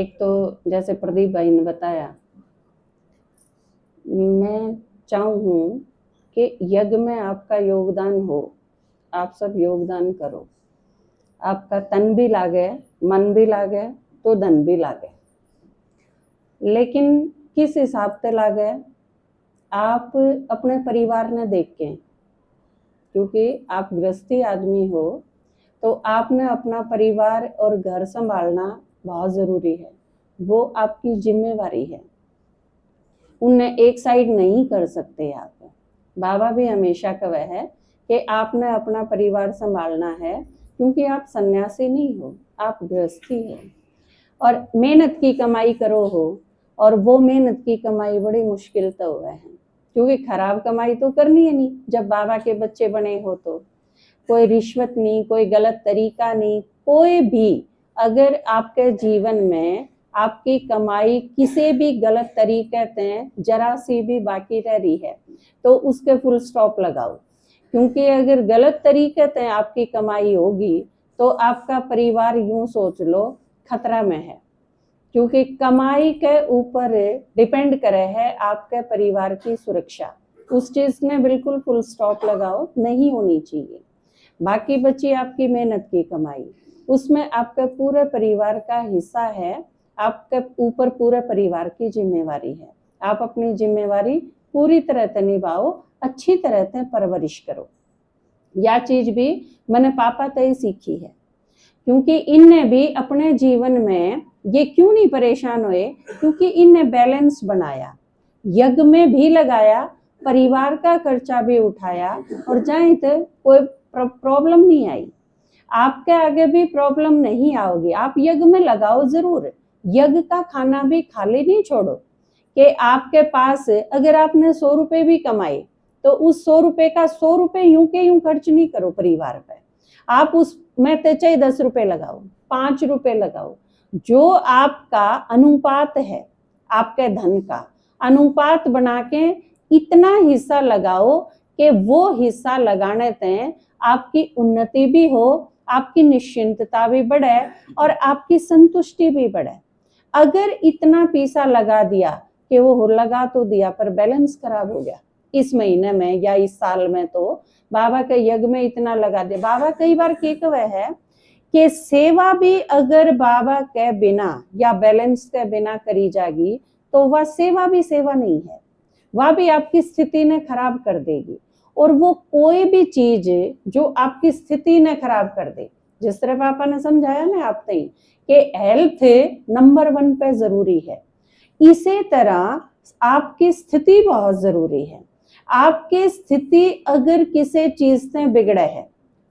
एक तो जैसे प्रदीप भाई ने बताया, मैं चाहूँ कि यज्ञ में आपका योगदान हो, आप सब योगदान करो। आपका तन भी लागे, मन भी लागे, तो धन भी लागे। लेकिन किस हिसाब से लागे, आप अपने परिवार ने देख के, क्योंकि आप गृहस्थी आदमी हो तो आपने अपना परिवार और घर संभालना बहुत ज़रूरी है, वो आपकी जिम्मेवारी है। उन्हें एक साइड नहीं कर सकते आप। बाबा भी हमेशा कहे है कि आपने अपना परिवार संभालना है, क्योंकि आप सन्यासी नहीं हो, आप गृहस्थी हो और मेहनत की कमाई करो हो। और वो मेहनत की कमाई बड़ी मुश्किल तो है, क्योंकि खराब कमाई तो करनी है नहीं। जब बाबा के बच्चे बने हो तो कोई रिश्वत नहीं, कोई गलत तरीका नहीं, कोई भी अगर आपके जीवन में आपकी कमाई किसी भी गलत तरीके से जरा सी भी बाकी रह रही है तो उसके फुल स्टॉप लगाओ। क्योंकि अगर गलत तरीके से आपकी कमाई होगी तो आपका परिवार यूं सोच लो खतरा में है, क्योंकि कमाई के ऊपर डिपेंड करे है आपके परिवार की सुरक्षा। उस चीज में बिल्कुल फुल स्टॉप लगाओ, नहीं होनी चाहिए। बाकी बची आपकी मेहनत की कमाई, उसमें आपके पूरे परिवार का हिस्सा है, आपके ऊपर पूरे परिवार की जिम्मेवारी है। आप अपनी जिम्मेवारी पूरी तरह से निभाओ, अच्छी तरह से परवरिश करो। यह चीज भी मैंने पापा से ही सीखी है, क्योंकि इनने भी अपने जीवन में ये क्यों नहीं परेशान हुए, क्योंकि इनने बैलेंस बनाया, यज्ञ में भी लगाया, परिवार का खर्चा भी उठाया और जाए तो कोई प्रॉब्लम नहीं आई। आपके आगे भी प्रॉब्लम नहीं आओगी। आप यज्ञ में लगाओ जरूर, यज्ञ का खाना भी खाली नहीं छोड़ो कि आपके पास अगर आपने 100 रुपए भी कमाए तो उस 100 रुपए का 100 रुपए यूं के यूं खर्च नहीं करो परिवार पे। आप उसमें चाहे 10 रुपए लगाओ, 5 रुपए लगाओ, जो आपका अनुपात है, आपके धन का अनुपात बना के इतना हिस्सा लगाओ कि वो हिस्सा लगाने से आपकी उन्नति भी हो, आपकी निश्चिंतता भी बढ़े और आपकी संतुष्टि भी बढ़े। अगर इतना पैसा लगा दिया कि वो लगा तो दिया पर बैलेंस खराब हो गया, इस महीने में या इस साल में तो बाबा के यज्ञ में इतना लगा दिया। बाबा कई बार कहे है कि सेवा भी अगर बाबा के बिना या बैलेंस के बिना करी जाएगी तो वह सेवा भी सेवा नहीं है, वह भी आपकी स्थिति ने खराब कर देगी। और वो कोई भी चीज जो आपकी स्थिति ने खराब कर दे, जिस तरह पापा ने समझाया ना आप तक कि हेल्थ नंबर 1 पे जरूरी है, इसी तरह आपकी स्थिति बहुत जरूरी है। आपकी स्थिति अगर किसी चीज से बिगड़े है,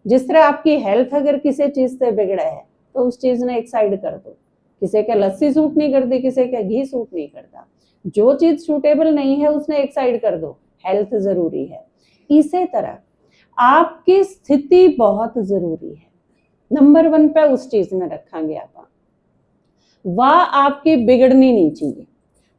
जिस तरह आपकी हेल्थ अगर किसी चीज से बिगड़े है तो उस चीज ने एक साइड कर दो। किसी के लस्सी सूट नहीं करती, किसी के घी सूट नहीं करता, जो चीज सूटेबल नहीं है उसने एक साइड कर दो, हेल्थ जरूरी है। इसी तरह आपकी स्थिति बहुत जरूरी है, नंबर 1 पे उस चीज में रखेंगे आप, वह आपकी बिगड़नी नहीं चाहिए।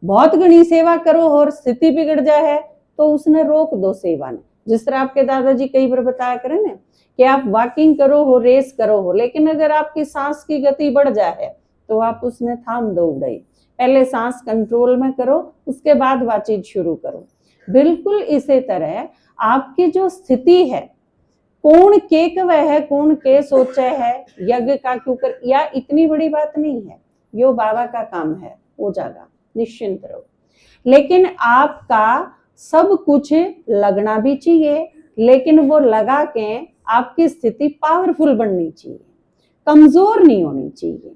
बहुत घनी सेवा करो और स्थिति बिगड़ जाए तो उसने रोक दो सेवा ने। जिस तरह आपके दादाजी कई बार बताया करें ना कि आप वॉकिंग करो हो, रेस करो हो, लेकिन अगर आपकी सांस की गति बढ़ जाए तो आप उसने थाम दो उड़ाई। पहले सांस कंट्रोल में करो, उसके बाद बातचीत शुरू करो। बिल्कुल इसी तरह आपकी जो स्थिति है, कौन के कवे है, कौन के सोचे है यज्ञ का क्यों कर, या इतनी बड़ी बात नहीं है, यो बाबा का काम है, वो जागा निश्चिंत रहो। लेकिन आपका सब कुछ लगना भी चाहिए, लेकिन वो लगा के आपकी स्थिति पावरफुल बननी चाहिए, कमजोर नहीं होनी चाहिए।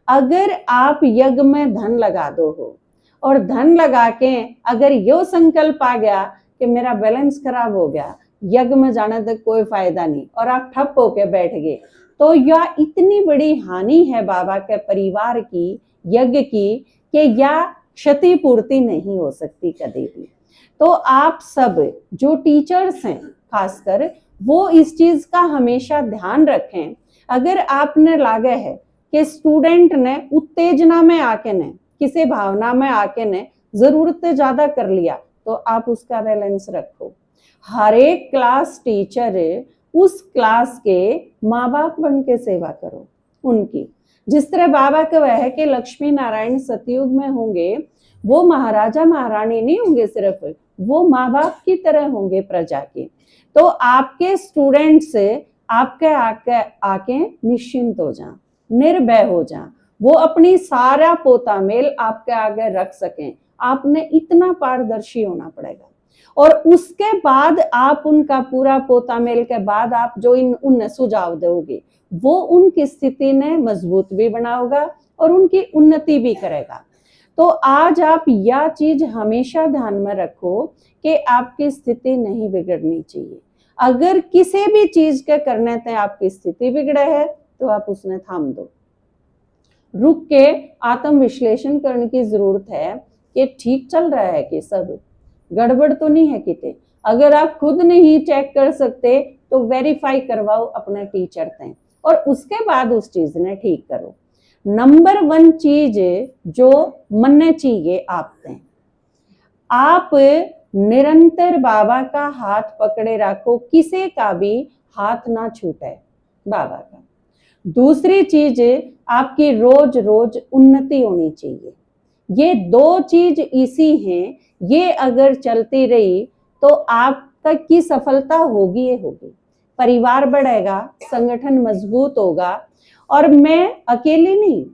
अगर आप यज्ञ में धन लगा दो हो और धन लगा के अगर यो संकल्प आ गया कि मेरा बैलेंस खराब हो गया, यज्ञ में जाने तक कोई फायदा नहीं, और आप ठप होके बैठ गए, तो यह इतनी बड़ी हानि है बाबा के परिवार की, यज्ञ की, कि यह क्षतिपूर्ति नहीं हो सकती कभी भी। तो आप सब जो टीचर्स हैं खासकर, वो इस चीज का हमेशा ध्यान रखें। अगर आपने लागे है कि स्टूडेंट ने उत्तेजना में आके ने, किसी भावना में आके ने जरूरत से ज्यादा कर लिया, तो आप उसका बैलेंस रखो। हर एक क्लास टीचर उस क्लास के माँ बाप बन के सेवा करो, उनकी। जिस तरह बाबा का वह है कि लक्ष्मी नारायण सतयुग में होंगे, वो महाराजा महारानी नहीं होंगे, सिर्फ वो माँ बाप की तरह होंगे प्रजा के। तो आपके स्टूडेंट्स आपके आके निश्चिंत हो जाएं, निर्भय हो जाएं, वो अपनी सारा पोता मेल आपके आगे रख सकें। आपने इतना पारदर्शी होना पड़ेगा। और उसके बाद आप उनका पूरा पोता मेल के बाद आप जो उन्हें सुझाव दोगे, वो उनकी स्थिति ने मजबूत भी बनाओगा और उनकी उन्नति भी करेगा। तो आज आप यह चीज हमेशा ध्यान में रखो कि आपकी स्थिति नहीं बिगड़नी चाहिए। अगर किसी भी चीज के करने से आपकी स्थिति बिगड़े है तो आप उसने थाम दो, रुक के आत्म विश्लेषण करने की जरूरत है कि ठीक चल रहा है कि सब गड़बड़ तो नहीं है किते। अगर आप खुद नहीं चेक कर सकते तो वेरीफाई करवाओ अपने टीचर से और उसके बाद उस चीज ने ठीक करो। नंबर 1 चीज जो मनने चाहिए आपसे, आप निरंतर बाबा का हाथ पकड़े रखो, किसी का भी हाथ ना छूटे बाबा का। दूसरी चीज, आपकी रोज रोज उन्नति होनी चाहिए। ये 2 चीज इसी हैं, ये अगर चलती रही तो आप तक की सफलता होगी ही होगी। परिवार बढ़ेगा, संगठन मजबूत होगा। और मैं अकेले नहीं,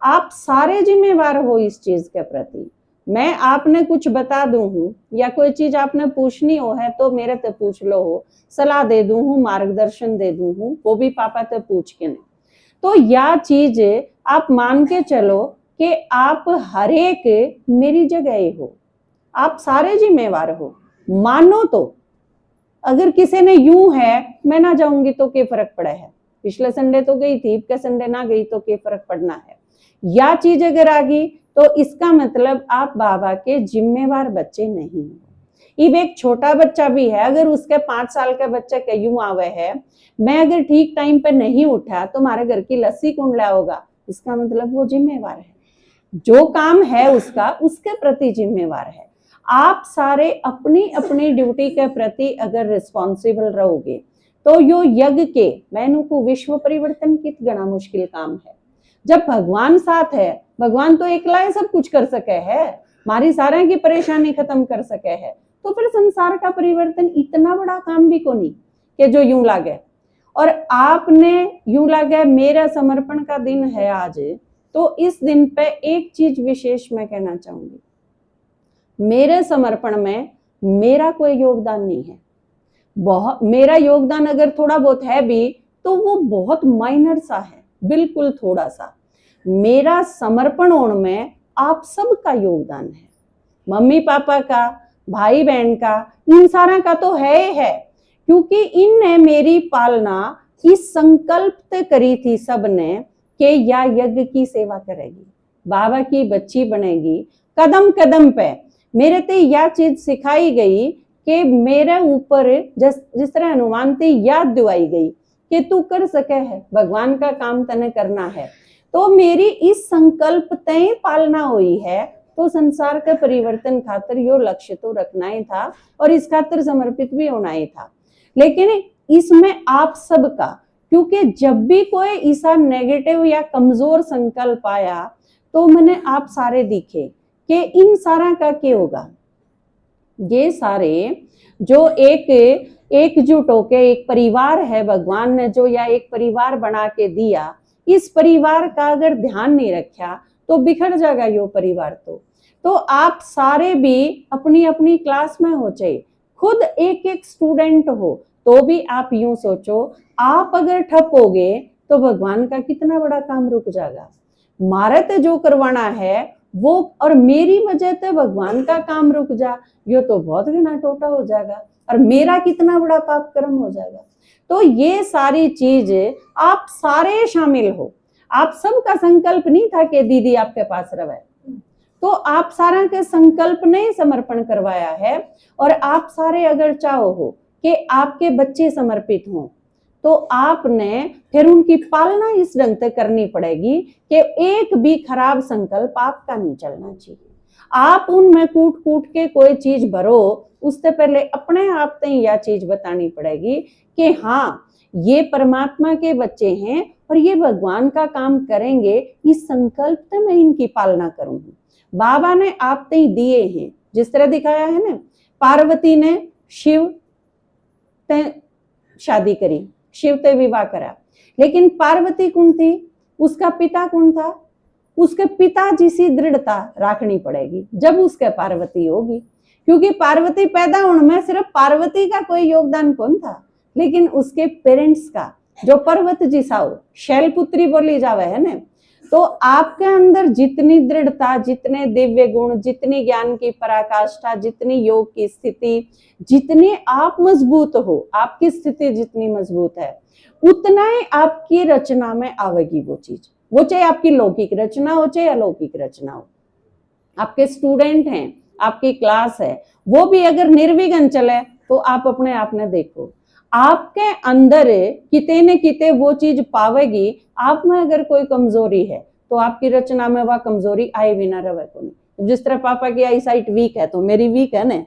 आप सारे जिम्मेवार हो इस चीज के प्रति। मैं आपने कुछ बता दूं हूं या कोई चीज आपने पूछनी हो है तो मेरे से पूछ लो हो, सलाह दे दूं हूं, मार्गदर्शन दे दूं हूं, वो भी पापा से पूछ के नहीं। तो यह चीज आप मान के चलो कि आप हर एक मेरी जगह हो, आप सारे जिम्मेवार हो। मानो तो अगर किसी ने यूं है मैं ना जाऊंगी तो क्या फर्क पड़ा है, पिछले संडे तो गई थी, के संडे ना गई तो क्या फर्क पड़ना है। या चीज अगर आ गई तो इसका मतलब आप बाबा के जिम्मेवार बच्चे नहीं हो। इब एक छोटा बच्चा भी है, अगर उसके 5 साल का बच्चा के यूं आवे है, मैं अगर ठीक टाइम पे नहीं उठा तो हमारे घर की लस्सी कौन लाओगा, इसका मतलब वो जिम्मेवार है, जो काम है उसका उसके प्रति जिम्मेवार है। आप सारे अपनी अपनी ड्यूटी के प्रति अगर रिस्पॉन्सिबल रहोगे तो यो यज्ञ के मैनू को विश्व परिवर्तन कित गना मुश्किल काम है। जब भगवान साथ है, भगवान तो एकला ही सब कुछ कर सके है, हमारी सारे की परेशानी खत्म कर सके है, तो फिर संसार का परिवर्तन इतना बड़ा काम भी को नहीं कि जो यूं लागे। और आपने यूं लागे मेरा समर्पण का दिन है आज, तो इस दिन पे एक चीज विशेष मैं कहना चाहूंगी, मेरे समर्पण में मेरा कोई योगदान नहीं है। बहुत मेरा योगदान अगर थोड़ा बहुत है भी तो वो बहुत माइनर सा है, बिल्कुल थोड़ा सा। मेरा समर्पण होने में आप सबका योगदान है, मम्मी पापा का, भाई बहन का, इन सारा का तो है ही है, क्योंकि इनने मेरी पालना इस संकल्प से करी थी सबने कि या यज्ञ की सेवा करेगी, बाबा की बच्ची बनेगी। कदम कदम पे मेरे ते यह चीज सिखाई गई कि मेरे ऊपर जिस तरह हनुमान ते याद दिवाई गई कि तू कर सके है, भगवान का काम तने करना है। तो मेरी इस संकल्प तय पालना हुई है, तो संसार के परिवर्तन खातिर यो लक्ष्य तो रखना ही था और इस खातिर समर्पित भी होना ही था। लेकिन इसमें आप सबका, क्योंकि जब भी कोई ऐसा नेगेटिव या कमजोर संकल्प आया तो मैंने आप सारे दिखे कि इन सारा का क्या होगा। ये सारे जो एकजुट होके एक परिवार है भगवान ने जो, या एक परिवार बना के दिया, इस परिवार का अगर ध्यान नहीं रखा तो बिखर जाएगा यो परिवार। तो आप सारे भी अपनी अपनी क्लास में हो, चाहे खुद एक एक स्टूडेंट हो, तो भी आप यूं सोचो, आप अगर ठप हो गए तो भगवान का कितना बड़ा काम रुक जाएगा। मारे तो जो करवाना है वो, और मेरी वजह से भगवान का काम रुक जा, यो तो बहुत घना टोटा हो जाएगा और मेरा कितना बड़ा पाप कर्म हो जाएगा। तो ये सारी चीज आप सारे शामिल हो। आप सबका संकल्प नहीं था कि दीदी आपके पास रहे, तो आप सारा के संकल्प ने समर्पण करवाया है। और आप सारे अगर चाहो हो कि आपके बच्चे समर्पित हों, तो आपने फिर उनकी पालना इस ढंग से करनी पड़ेगी कि एक भी खराब संकल्प आपका नहीं चलना चाहिए। आप उनमें कूट कूट के कोई चीज भरो, उससे पहले अपने आप से यह चीज बतानी पड़ेगी कि हाँ, ये परमात्मा के बच्चे हैं और ये भगवान का काम करेंगे, इस संकल्प से मैं इनकी पालना करूंगी। बाबा ने आप ते दिए हैं, जिस तरह दिखाया है ना, पार्वती ने शिव ते शादी करी, शिव ते विवाह करा, लेकिन पार्वती कौन थी, उसका पिता कौन था, उसके पिताजी सी दृढ़ता रखनी पड़ेगी जब उसके पार्वती होगी, क्योंकि पार्वती पैदा होने में सिर्फ पार्वती का कोई योगदान कौन था, लेकिन उसके पेरेंट्स का, जो पर्वत जी साओ शैलपुत्री बोली जावे है ना। तो आपके अंदर जितनी दृढ़ता, जितने दिव्य गुण, जितनी ज्ञान की पराकाष्ठा, जितनी योग की स्थिति, जितनी आप मजबूत हो, आपकी स्थिति जितनी मजबूत है, उतना ही आपकी रचना में आवेगी वो चीज, वो चाहे आपकी लौकिक रचना हो चाहे अलौकिक रचना हो। आपके स्टूडेंट हैं, आपकी क्लास है, वो भी अगर निर्विघ्न चले तो आप अपने आप ने देखो, आपके अंदर किते न किते वो चीज पावेगी। आप में अगर कोई कमजोरी है तो आपकी रचना में वह कमजोरी आए बिना रहे को नहीं। जिस तरह पापा की आई साइट वीक है तो मेरी वीक है ना,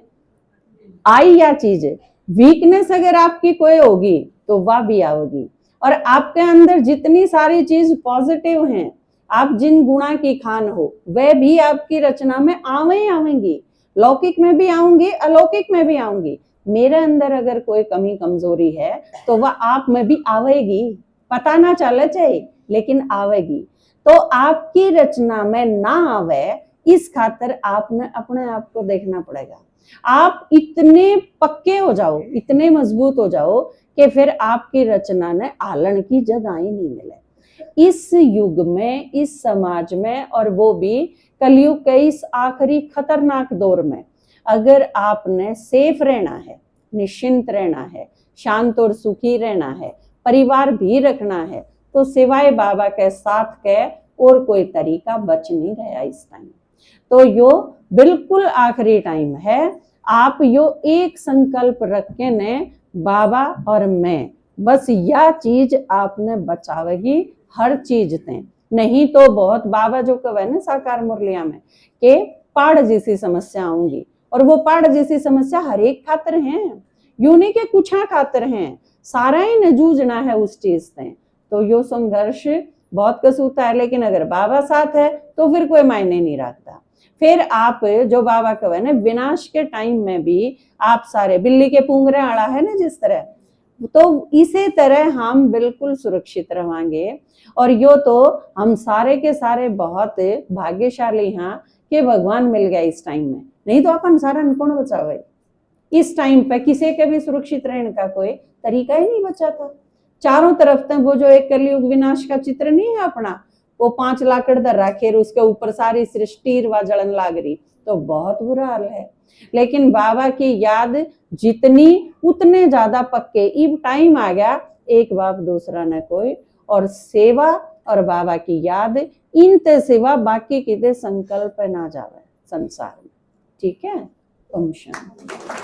आई या चीज वीकनेस अगर आपकी कोई होगी तो वह भी आओगी। और आपके अंदर जितनी सारी चीज पॉजिटिव हैं, आप जिन गुणा की खान हो, वह भी आपकी रचना में आवेंगी, लौकिक में भी आऊंगी, अलौकिक में भी आऊंगी। मेरे अंदर अगर कोई कमी कमजोरी है तो वह आप में भी आवेगी, पता ना चले चाहिए लेकिन आवेगी। तो आपकी रचना में ना आवे, इस खातिर आपने अपने आप को देखना पड़ेगा। आप इतने पक्के हो जाओ, इतने मजबूत हो जाओ कि फिर आपकी रचना ने आलन की जगह ही नहीं मिले। इस युग में, इस समाज में, और वो भी कलयुग के इस आखिरी खतरनाक दौर में, अगर आपने सेफ रहना है, निश्चिंत रहना है, शांत और सुखी रहना है, परिवार भी रखना है, तो सिवाय बाबा के साथ के और कोई तरीका बच नहीं रहा इस टाइम। तो यो बिल्कुल आखिरी टाइम है। आप यो एक संकल्प रख के ने, बाबा और मैं, बस यह चीज आपने बचावेगी हर चीज ते। नहीं तो बहुत बाबा जो कहे ना साकार मुरलिया में कि पहाड़ जैसी समस्या आऊंगी, और वो पहाड़ जैसी समस्या हर एक खातर है, यूं नहीं के कुछ खातर हैं, सारा ही ने जूझना है उस चीज से। तो यो संघर्ष बहुत कस होता है, लेकिन अगर बाबा साथ है तो फिर कोई मायने नहीं रखता। फिर आप जो बाबा कहे ना, विनाश के टाइम में भी आप सारे बिल्ली के पूंगरे आड़ा है ना जिस तरह, तो इसी तरह हम बिल्कुल सुरक्षित रहेंगे। और यो तो हम सारे के सारे बहुत भाग्यशाली हैं कि भगवान मिल गया इस टाइम में, नहीं तो अपन सारा कौन बचावे। इस टाइम पे किसी के भी सुरक्षित रहने का कोई तरीका ही नहीं बचा था। चारों तरफ तक वो जो एक कलयुग विनाश का चित्र नहीं है अपना, वो 5 लाकड़ दर राखे, उसके ऊपर सारी सृष्टि व जलन लाग रही, तो बहुत बुरा हाल है। लेकिन बाबा की याद जितनी उतने ज्यादा पक्के, इब टाइम आ गया एक बाप दूसरा न कोई, और सेवा और बाबा की याद, इनते सिवा बाकी किते संकल्प ना जावे संसार में। ठीक है, ओम शांति।